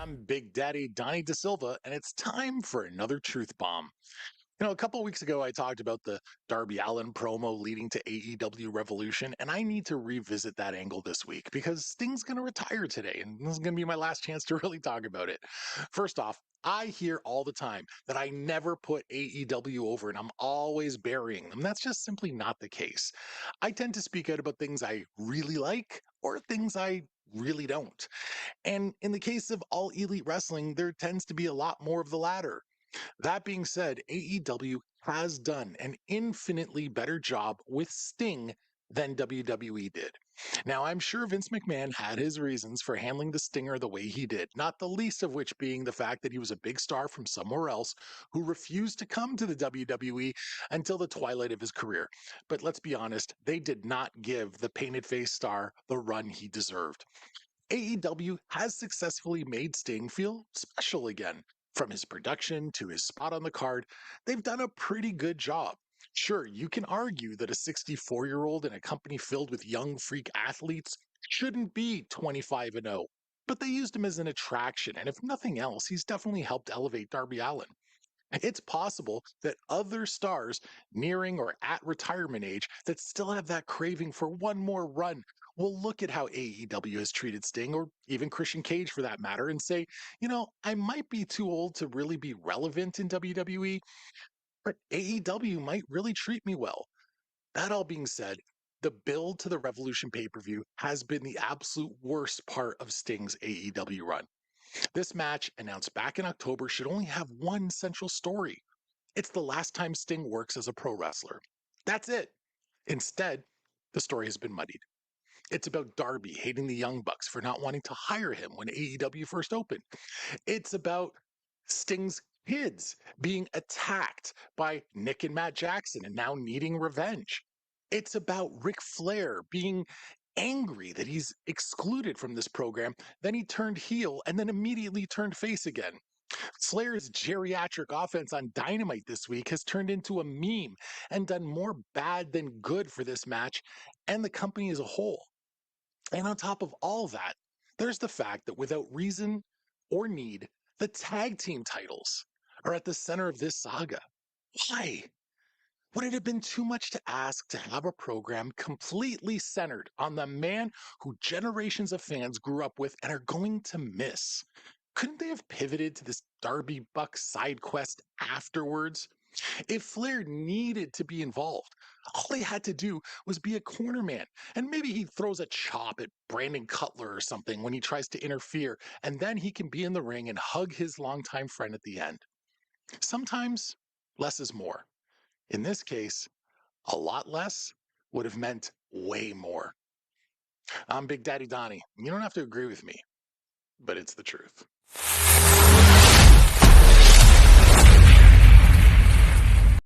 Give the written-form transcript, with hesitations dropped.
I'm Big Daddy Donnie DeSilva, and it's time for another truth bomb. A couple of weeks ago, I talked about the Darby Allin promo leading to AEW Revolution, and I need to revisit that angle this week because Sting's going to retire today, and this is going to be my last chance to really talk about it. First off, I hear all the time that I never put AEW over and I'm always burying them. That's just simply not the case. I tend to speak out about things I really like or things I really don't. And in the case of All Elite Wrestling, there tends to be a lot more of the latter. That being said, AEW has done an infinitely better job with Sting than WWE did. Now, I'm sure Vince McMahon had his reasons for handling the Stinger the way he did, not the least of which being the fact that he was a big star from somewhere else who refused to come to the WWE until the twilight of his career. But let's be honest, they did not give the painted face star the run he deserved. AEW has successfully made Sting feel special again. From his production to his spot on the card, they've done a pretty good job. Sure, you can argue that a 64-year-old in a company filled with young freak athletes shouldn't be 25 and 0, but they used him as an attraction, and if nothing else, he's definitely helped elevate Darby Allin. It's possible that other stars nearing or at retirement age that still have that craving for one more run will look at how AEW has treated Sting, or even Christian Cage for that matter, and say, I might be too old to really be relevant in WWE, but AEW might really treat me well. That all being said, the build to the Revolution pay per view has been the absolute worst part of Sting's AEW run. This match, announced back in October, should only have one central story. It's the last time Sting works as a pro wrestler. That's it. Instead, the story has been muddied. It's about Darby hating the Young Bucks for not wanting to hire him when AEW first opened. It's about Sting's kids being attacked by Nick and Matt Jackson and now needing revenge. It's about Ric Flair being angry that he's excluded from this program. Then he turned heel and then immediately turned face again. Flair's geriatric offense on Dynamite this week has turned into a meme and done more bad than good for this match and the company as a whole. And on top of all that, there's the fact that without reason or need, the tag team titles are at the center of this saga. Why? Would it have been too much to ask to have a program completely centered on the man who generations of fans grew up with and are going to miss? Couldn't they have pivoted to this Darby Buck side quest afterwards? If Flair needed to be involved, all they had to do was be a corner man, and maybe he throws a chop at Brandon Cutler or something when he tries to interfere, and then he can be in the ring and hug his longtime friend at the end. Sometimes less is more. In this case, a lot less would have meant way more. I'm Big Daddy Donnie. You don't have to agree with me, but it's the truth.